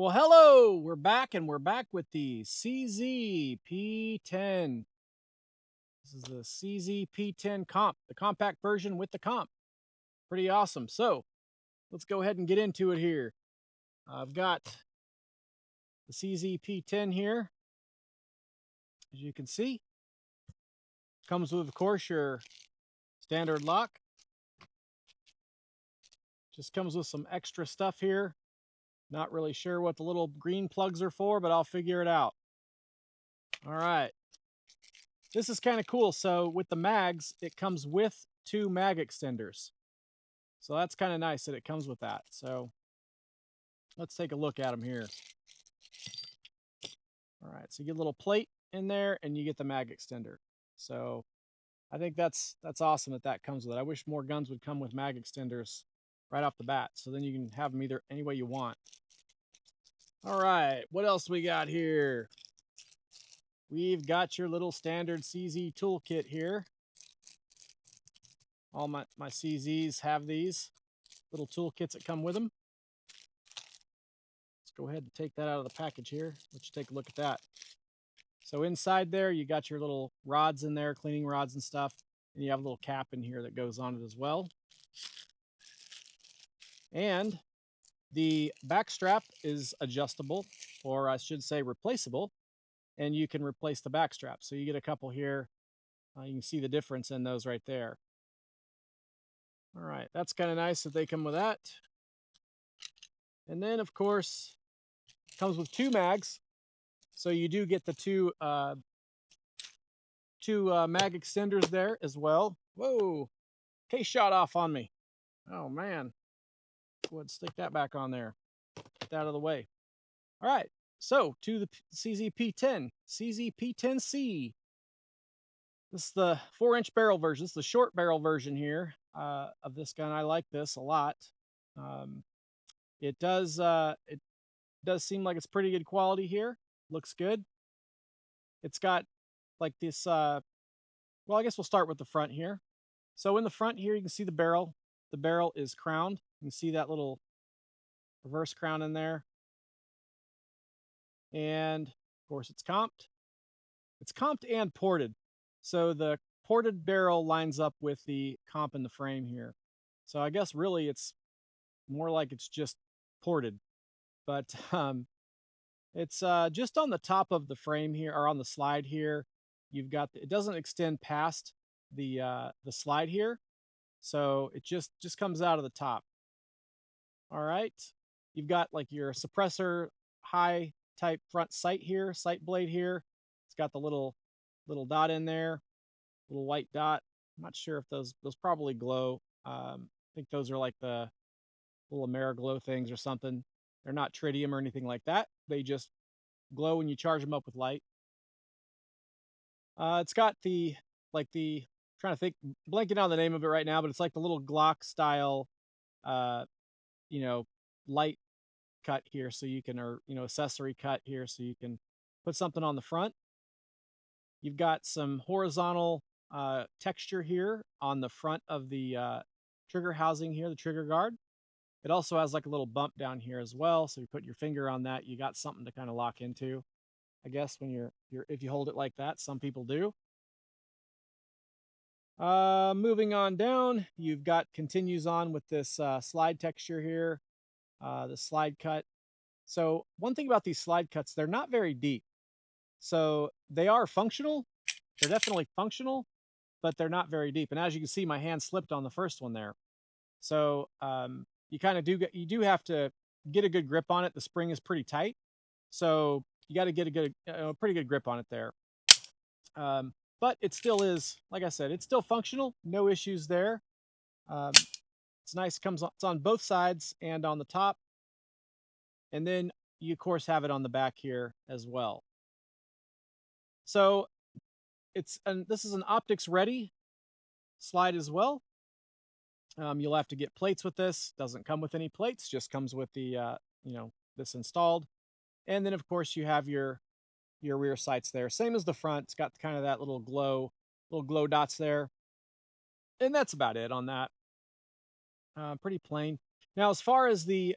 Well, hello, we're back with the CZ P10. This is the CZ P10 Comp, the compact version with the comp. Pretty awesome. So let's go ahead and get into it here. I've got the CZ P10 here. As you can see, comes with, of course, your standard lock. Just comes with some extra stuff here. Not really sure what the little green plugs are for, but I'll figure it out. All right. This is kind of cool. So with the mags, it comes with 2 mag extenders. So that's kind of nice that it comes with that. So let's take a look at them here. All right, so you get a little plate in there and you get the mag extender. So I think that's awesome that comes with it. I wish more guns would come with mag extenders right off the bat. So then you can have them either any way you want. All right, what else we got here? We've got your little standard CZ toolkit here. All my CZs have these little toolkits that come with them. Let's go ahead and take that out of the package here. Let's take a look at that. So inside there, you got your little rods in there, cleaning rods and stuff. And you have a little cap in here that goes on it as well. And the back strap is adjustable, or I should say replaceable. And you can replace the back strap. So you get a couple here. You can see the difference in those right there. All right, that's kind of nice that they come with that. And then, of course, it comes with 2 mags. So you do get the two mag extenders there as well. Whoa, case shot off on me. Oh, man. Go ahead and stick that back on there. Get that out of the way. All right, so to the CZ P10, CZ P10C. This is the 4-inch barrel version. This is the short barrel version here of this gun. I like this a lot. It does seem like it's pretty good quality here. Looks good. It's got like this, well, I guess we'll start with the front here. So in the front here, you can see the barrel. The barrel is crowned. You can see that little reverse crown in there. And of course it's comped. It's comped and ported. So the ported barrel lines up with the comp in the frame here. So I guess really it's more like it's just ported. But it's just on the top of the frame here, or on the slide here. You've got it doesn't extend past the slide here, so it just comes out of the top. All right, you've got like your suppressor high type front sight here, sight blade here. It's got the little dot in there, little white dot. I'm not sure if those probably glow. I think those are like the little AmeriGlow things or something. They're not tritium or anything like that. They just glow when you charge them up with light. It's got trying to think, blanking on the name of it right now, but it's like the little Glock style, light cut here, so you can, or accessory cut here, so you can put something on the front. You've got some horizontal texture here on the front of the trigger housing here, the trigger guard. It also has like a little bump down here as well. So you put your finger on that, you got something to kind of lock into. I guess when if you hold it like that, some people do. Moving on down, you've got continues on with this slide texture here, the slide cut. So one thing about these slide cuts, they're not very deep. So they are functional. They're definitely functional, but they're not very deep. And as you can see, my hand slipped on the first one there. So you kind of do have to get a good grip on it. The spring is pretty tight, so you got to get a pretty good grip on it there. But it still is, like I said, it's still functional. No issues there. It's nice. It's on both sides and on the top, and then you of course have it on the back here as well. So this is an optics ready slide as well. You'll have to get plates with this. Doesn't come with any plates, just comes with the this installed. And then of course you have your rear sights there, same as the front. It's got kind of that little glow dots there, and that's about it on that. Pretty plain. Now as far as the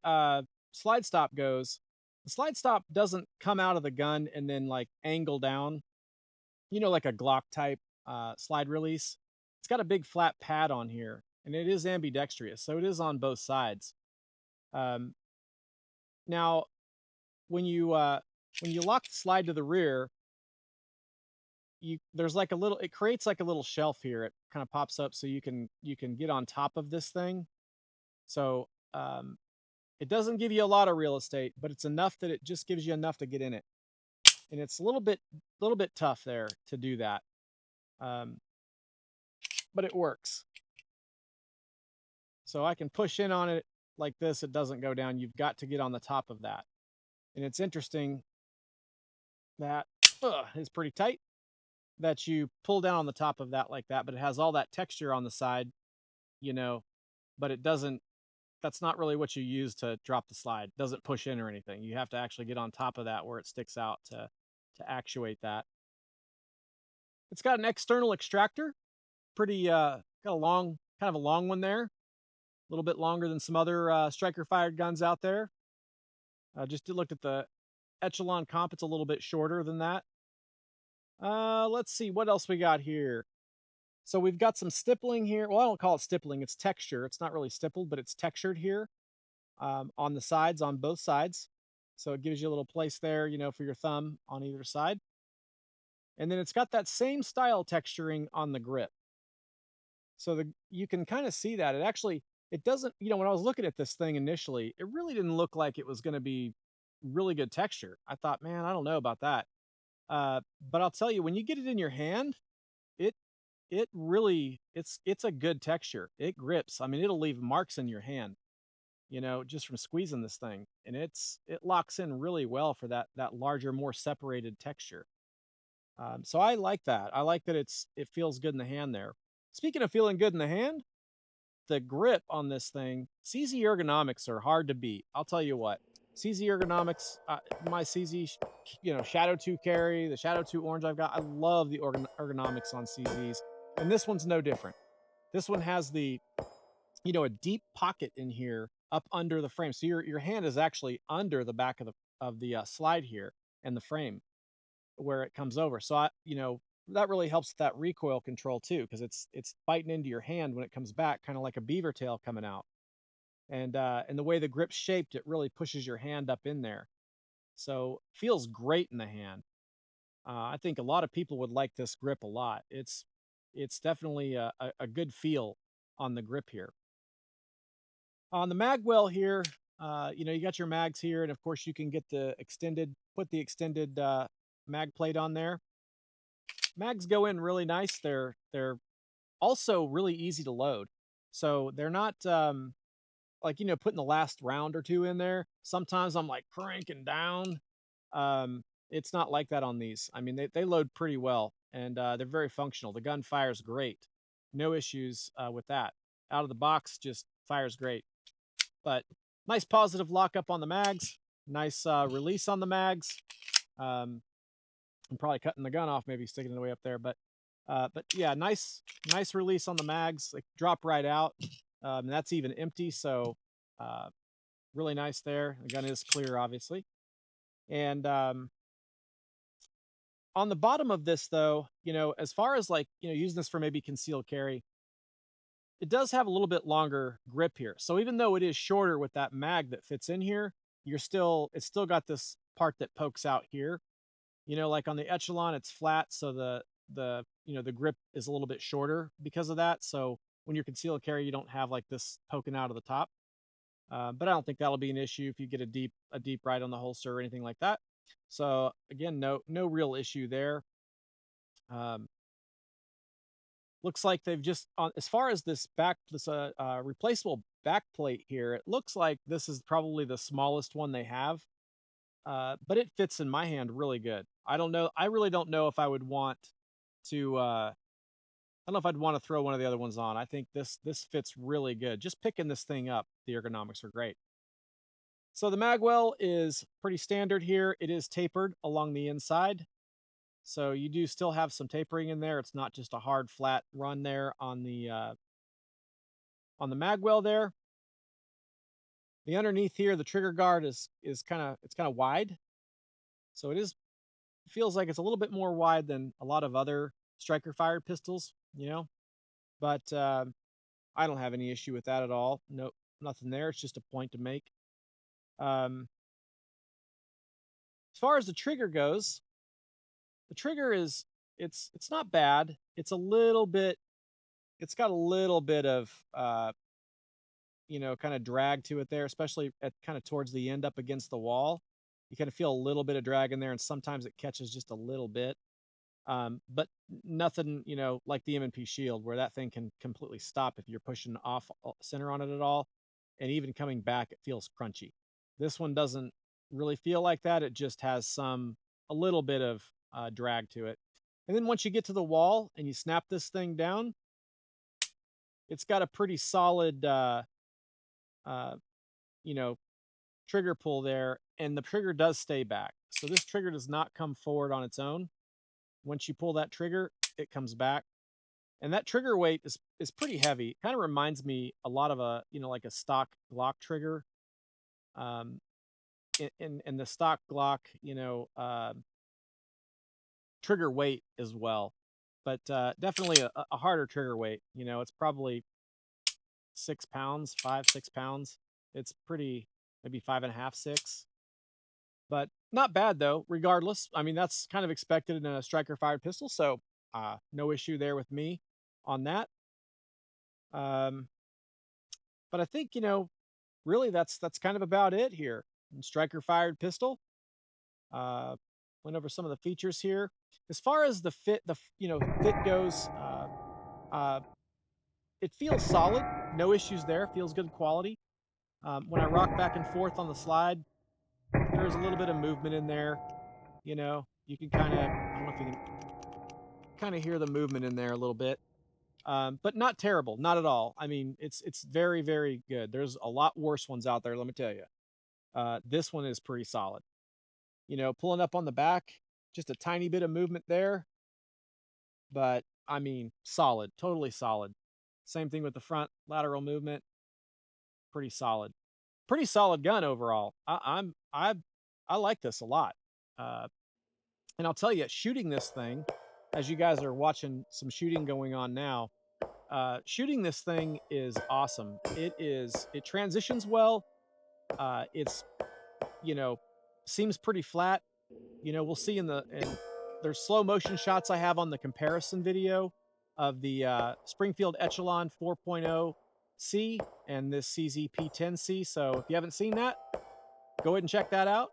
slide stop goes, The slide stop doesn't come out of the gun and then like angle down, like a Glock type slide release. It's got a big flat pad on here, and it is ambidextrous, so it is on both sides. Um, Now, when you lock the slide to the rear, there's like a little, it creates like a little shelf here. It kind of pops up so you can get on top of this thing. So it doesn't give you a lot of real estate, but it's enough that it just gives you enough to get in it. And it's a little bit tough there to do that. Um, but it works. So I can push in on it like this. It doesn't go down. You've got to get on the top of that. And it's interesting that it's pretty tight, that you pull down on the top of that like that, but it has all that texture on the side, you know, but it doesn't, that's not really what you use to drop the slide. It doesn't push in or anything. You have to actually get on top of that where it sticks out to actuate that. It's got an external extractor, pretty got a long, kind of a long one there, a little bit longer than some other striker fired guns out there. Just looked at the Echelon Comp, it's a little bit shorter than that. Let's see what else we got here. So we've got some stippling here. Well, I don't call it stippling, it's texture. It's not really stippled, but it's textured here on the sides, on both sides. So it gives you a little place there, for your thumb on either side. And then it's got that same style texturing on the grip. So you can kind of see that. It doesn't, when I was looking at this thing initially, it really didn't look like it was going to be really good texture. I thought, man, I don't know about that. But I'll tell you, when you get it in your hand, it really, it's a good texture. It grips. I mean, it'll leave marks in your hand, just from squeezing this thing. And it locks in really well for that larger, more separated texture. So I like that. I like that it feels good in the hand there. Speaking of feeling good in the hand, the grip on this thing, CZ Ergonomics are hard to beat. I'll tell you what. CZ Ergonomics, my CZ, Shadow 2 carry, the Shadow 2 orange I've got. I love the ergonomics on CZs, and this one's no different. This one has a deep pocket in here up under the frame, so your hand is actually under the back of the slide here and the frame where it comes over. So that really helps with that recoil control too, because it's biting into your hand when it comes back, kind of like a beaver tail coming out. And the way the grip's shaped, it really pushes your hand up in there. So feels great in the hand. I think a lot of people would like this grip a lot. It's definitely a good feel on the grip here. On the mag well here, you got your mags here, and of course you can get put the extended mag plate on there. Mags go in really nice. They're also really easy to load. So they're not like, putting the last round or two in there. Sometimes I'm like cranking down. It's not like that on these. I mean, they load pretty well, and they're very functional. The gun fires great. No issues with that. Out of the box, just fires great. But nice positive lockup on the mags. Nice release on the mags. I'm probably cutting the gun off, maybe sticking it away up there, but yeah, nice release on the mags. Like drop right out. That's even empty, so really nice there. The gun is clear, obviously. And on the bottom of this, though, as far as like using this for maybe concealed carry, it does have a little bit longer grip here. So even though it is shorter with that mag that fits in here, it's still got this part that pokes out here. Like on the Echelon, it's flat, so the grip is a little bit shorter because of that. So when you're concealed carry, you don't have like this poking out of the top. But I don't think that'll be an issue if you get a deep right on the holster or anything like that. So again, no real issue there. Looks like they've just as far as this replaceable back plate here, it looks like this is probably the smallest one they have. But it fits in my hand really good. I don't know. I really don't know if I would want to. I don't know if I'd want to throw one of the other ones on. I think this fits really good. Just picking this thing up, the ergonomics are great. So the magwell is pretty standard here. It is tapered along the inside, so you do still have some tapering in there. It's not just a hard flat run there on the magwell there. The underneath here, the trigger guard is kind of wide, so feels like it's a little bit more wide than a lot of other striker fired pistols, you know. But I don't have any issue with that at all. No, nothing there. It's just a point to make. Um, as far as the trigger goes, the trigger is it's not bad. It's a little bit. It's got a little bit of kind of drag to it there, especially at kind of towards the end up against the wall. You kind of feel a little bit of drag in there, and sometimes it catches just a little bit. But nothing, like the M&P Shield, where that thing can completely stop if you're pushing off center on it at all, and even coming back, it feels crunchy. This one doesn't really feel like that. It just has a little bit of drag to it. And then once you get to the wall and you snap this thing down, it's got a pretty solid, uh, you know, trigger pull there, and the trigger does stay back. So this trigger does not come forward on its own. Once you pull that trigger, it comes back. And that trigger weight is pretty heavy. Kind of reminds me a lot of like a stock Glock trigger. Um, in the stock Glock, trigger weight as well. But definitely a harder trigger weight. It's probably 6 pounds, 5, 6 pounds. It's pretty, maybe 5.5, 6. But not bad though, regardless. I mean, that's kind of expected in a striker fired pistol, so no issue there with me on that. Um, but I think, really that's kind of about it here. Striker fired pistol. Went over some of the features here. As far as the fit, fit goes, it feels solid. No issues there. Feels good quality. When I rock back and forth on the slide, there's a little bit of movement in there. You can kind of, I don't know if you can kind of hear the movement in there a little bit, but not terrible, not at all. I mean, it's very, very good. There's a lot worse ones out there, let me tell you. This one is pretty solid. Pulling up on the back, just a tiny bit of movement there, but I mean, solid, totally solid. Same thing with the front lateral movement, pretty solid. Pretty solid gun overall. I like this a lot. And I'll tell you, shooting this thing, as you guys are watching some shooting going on now, shooting this thing is awesome. It transitions well. It's, you know, seems pretty flat. We'll see there's slow motion shots I have on the comparison video of the Springfield Echelon 4.0 C and this CZ P10C. So if you haven't seen that, go ahead and check that out.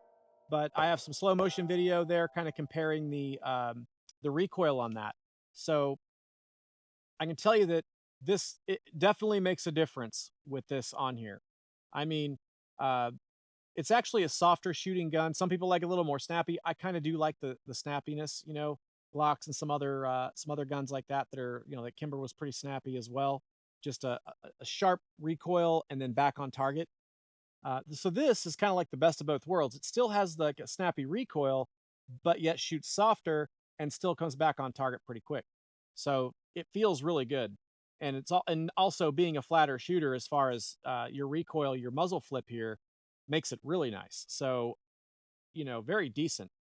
But I have some slow motion video there, kind of comparing the recoil on that. So I can tell you that it definitely makes a difference with this on here. I mean, it's actually a softer shooting gun. Some people like a little more snappy. I kind of do like the snappiness, Glocks and some other guns like that are, like Kimber was pretty snappy as well. Just a sharp recoil and then back on target. So this is kind of like the best of both worlds. It still has like a snappy recoil, but yet shoots softer and still comes back on target pretty quick. So it feels really good. And also being a flatter shooter as far as your recoil, your muzzle flip here makes it really nice. So, very decent.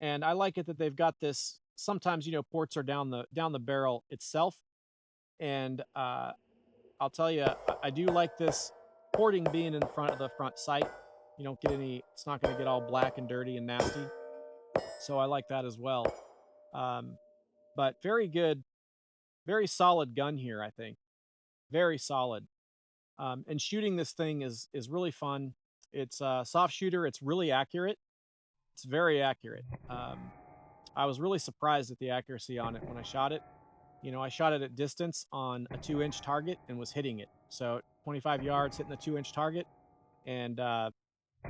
And I like it that they've got this. Sometimes, ports are down the barrel itself. And I'll tell you, I do like this porting being in front of the front sight. You don't get it's not going to get all black and dirty and nasty. So I like that as well. But very good, very solid gun here, I think. Very solid. And shooting this thing is really fun. It's a soft shooter. It's really accurate. It's very accurate. I was really surprised at the accuracy on it when I shot it. I shot it at distance on a 2-inch target and was hitting it. So 25 yards hitting the 2-inch target, and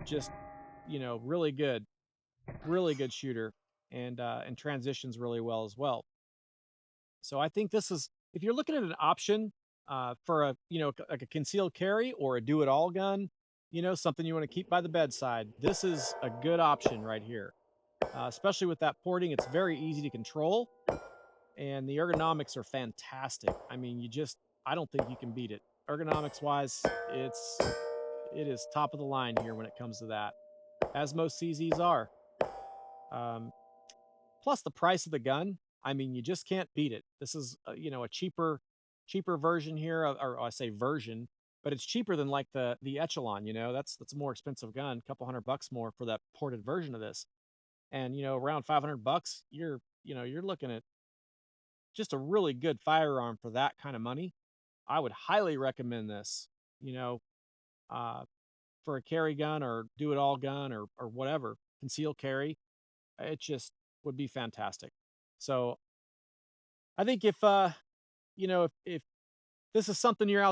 just really good shooter, and transitions really well as well. So I think this is, if you're looking at an option for like a concealed carry or a do-it-all gun, something you want to keep by the bedside, this is a good option right here. Especially with that porting, it's very easy to control, and the ergonomics are fantastic. I mean, I don't think you can beat it. Ergonomics wise, it is top of the line here when it comes to that, as most CZs are. Um, Plus the price of the gun. I mean, you just can't beat it. This is a cheaper version here, or I say version, but it's cheaper than like the Echelon. That's a more expensive gun, a couple $100 more for that ported version of this. And around $500, you're looking at just a really good firearm for that kind of money. I would highly recommend this. You know, uh, for a carry gun or do it all gun or whatever, conceal carry. It just would be fantastic. So I think if this is something you're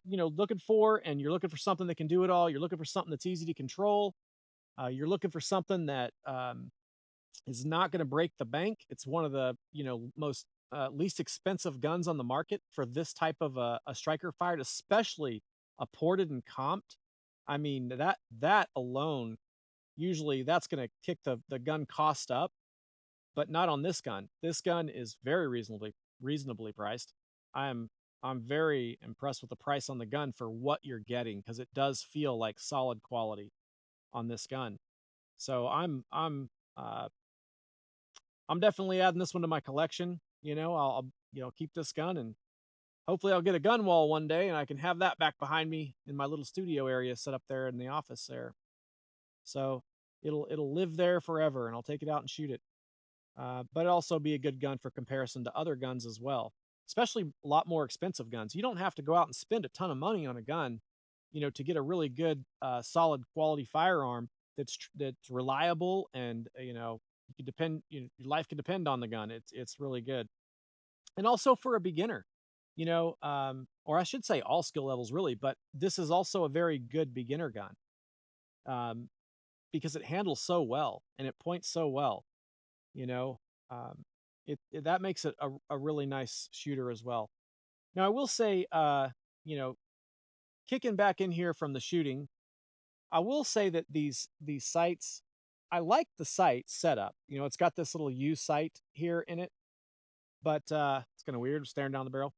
looking for, and you're looking for something that can do it all, you're looking for something that's easy to control, you're looking for something that is not going to break the bank. It's one of the most least expensive guns on the market for this type of a striker fired, especially a ported and comped. I mean, that alone, usually that's going to kick the gun cost up, but not on this gun. This gun is very reasonably priced. I'm very impressed with the price on the gun for what you're getting, because it does feel like solid quality on this gun. So I'm definitely adding this one to my collection. I'll keep this gun, and hopefully I'll get a gun wall one day and I can have that back behind me in my little studio area set up there in the office there. So it'll live there forever, and I'll take it out and shoot it. But it'll also be a good gun for comparison to other guns as well, especially a lot more expensive guns. You don't have to go out and spend a ton of money on a gun, to get a really good, solid quality firearm that's reliable, and you can depend. Your life can depend on the gun. It's really good, and also for a beginner, or I should say all skill levels really. But this is also a very good beginner gun, um, because it handles so well and it points so well. You know, um, that makes it a really nice shooter as well. Now, I will say, you know, kicking back in here from the shooting, I will say that these sights, I like the sight setup. It's got this little U sight here in it, but it's kind of weird staring down the barrel.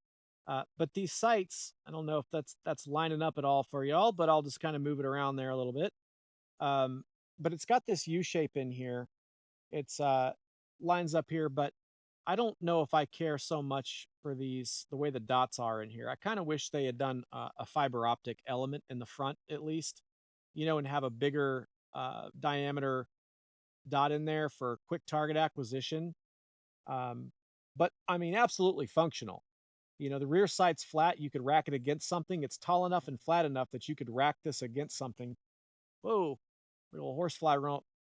But these sights, I don't know if that's lining up at all for y'all, but I'll just kind of move it around there a little bit. Um, but it's got this U shape in here. It's lines up here, but I don't know if I care so much for the way the dots are in here. I kind of wish they had done a fiber optic element in the front at least, and have a bigger diameter dot in there for quick target acquisition. But I mean, absolutely functional. The rear sight's flat. You could rack it against something. It's tall enough and flat enough that you could rack this against something. Whoa, little horsefly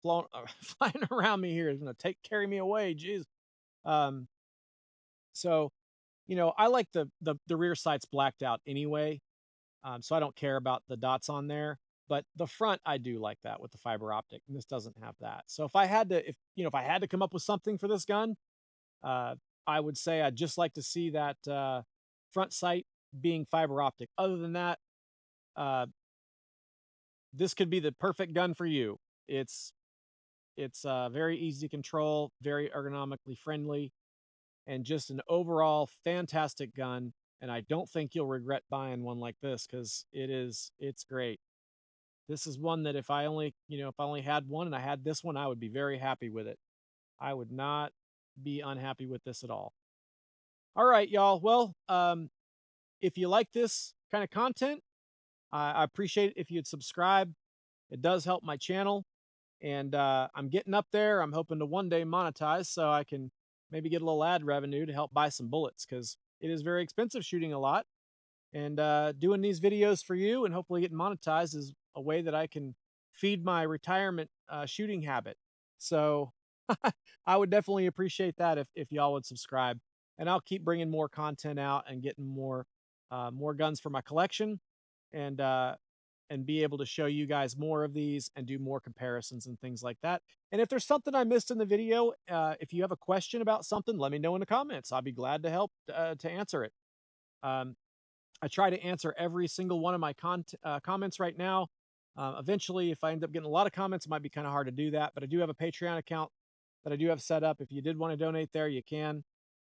flying around me here is going to carry me away. Jeez. Um, so, I like the rear sights blacked out anyway. So I don't care about the dots on there, but the front, I do like that with the fiber optic, and this doesn't have that. So if I had to, if I had to come up with something for this gun, uh, I would say I'd just like to see that front sight being fiber optic. Other than that, uh, this could be the perfect gun for you. It's very easy to control, very ergonomically friendly, and just an overall fantastic gun. And I don't think you'll regret buying one like this, because it's great. This is one that if I only had one and I had this one, I would be very happy with it. I would not be unhappy with this at all. All right, y'all. Well, if you like this kind of content, I appreciate it if you'd subscribe. It does help my channel, and I'm getting up there. I'm hoping to one day monetize so I can maybe get a little ad revenue to help buy some bullets, because it is very expensive shooting a lot. And doing these videos for you and hopefully getting monetized is a way that I can feed my retirement shooting habit. So I would definitely appreciate that if y'all would subscribe. And I'll keep bringing more content out and getting more guns for my collection, and be able to show you guys more of these and do more comparisons and things like that. And if there's something I missed in the video, if you have a question about something, let me know in the comments. I'll be glad to help to answer it. I try to answer every single one of my comments right now. Eventually, if I end up getting a lot of comments, it might be kind of hard to do that. But I do have a Patreon account that I do have set up. If you did want to donate there, you can.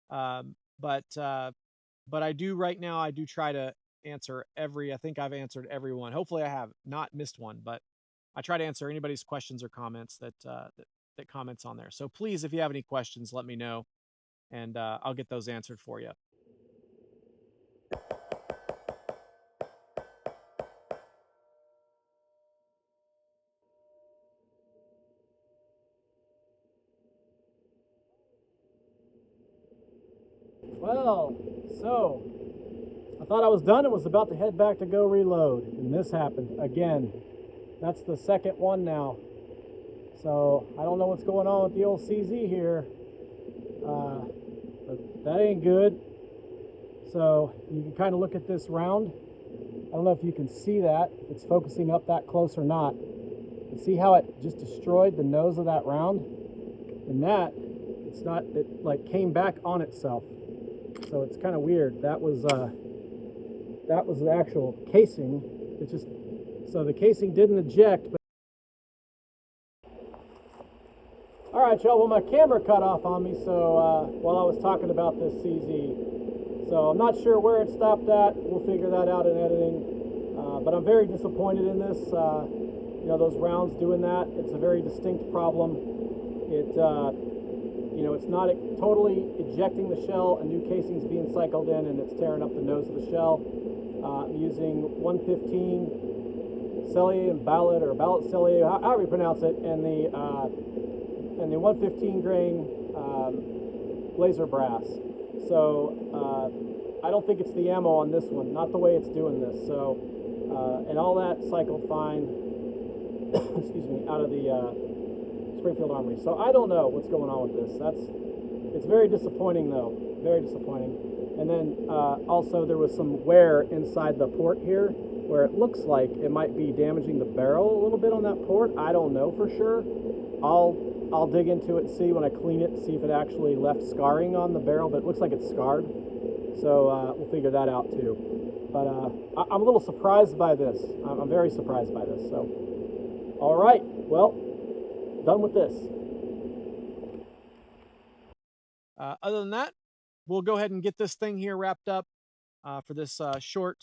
But I do right now, I do try to answer I think I've answered everyone. Hopefully I have not missed one, but I try to answer anybody's questions or comments that comments on there. So please, if you have any questions, let me know, and I'll get those answered for you. Well, so I thought I was done and was about to head back to go reload, and this happened again. That's the second one now. So I don't know what's going on with the old CZ here, but that ain't good. So you can kind of look at this round. I don't know if you can see that, if it's focusing up that close or not. You see how it just destroyed the nose of that round? And that, it like came back on itself. So it's kind of weird. That was the actual casing. It just, so the casing didn't eject. But all right, y'all, well, my camera cut off on me, so while I was talking about this CZ. So I'm not sure where it stopped at. We'll figure that out in editing. But I'm very disappointed in this. You know, those rounds doing that, it's a very distinct problem. You know, it's not totally ejecting the shell. A new casing's being cycled in, and it's tearing up the nose of the shell. I'm using 115 Cellier and Ballot, or Ballot Cellier, however you pronounce it, and the 115 grain laser brass. So I don't think it's the ammo on this one, not the way it's doing this. So and all that cycled fine, excuse me, out of the Springfield Armory. So I don't know what's going on with this. It's very disappointing though, very disappointing. And then also there was some wear inside the port here, where it looks like it might be damaging the barrel a little bit on that port. I don't know for sure. I'll dig into it and see when I clean it, see if it actually left scarring on the barrel, but it looks like it's scarred. So we'll figure that out too. But I'm a little surprised by this. I'm very surprised by this. So, all right, well, done with this. Other than that, we'll go ahead and get this thing here wrapped up for this short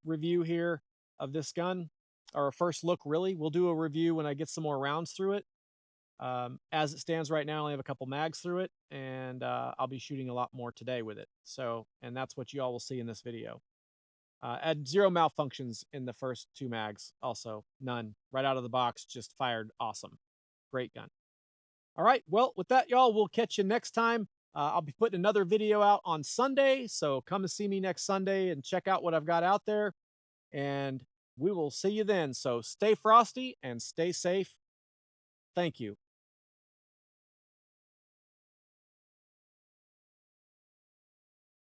review here of this gun, or a first look really. We'll do a review when I get some more rounds through it. As it stands right now, I only have a couple mags through it, and I'll be shooting a lot more today with it. So, and that's what you all will see in this video. And 0 malfunctions in the first 2 mags. Also, none. Right out of the box, just fired awesome. Great gun. All right, well, with that, y'all, we'll catch you next time. I'll be putting another video out on Sunday, so come and see me next Sunday and check out what I've got out there. And we will see you then. So stay frosty and stay safe. Thank you.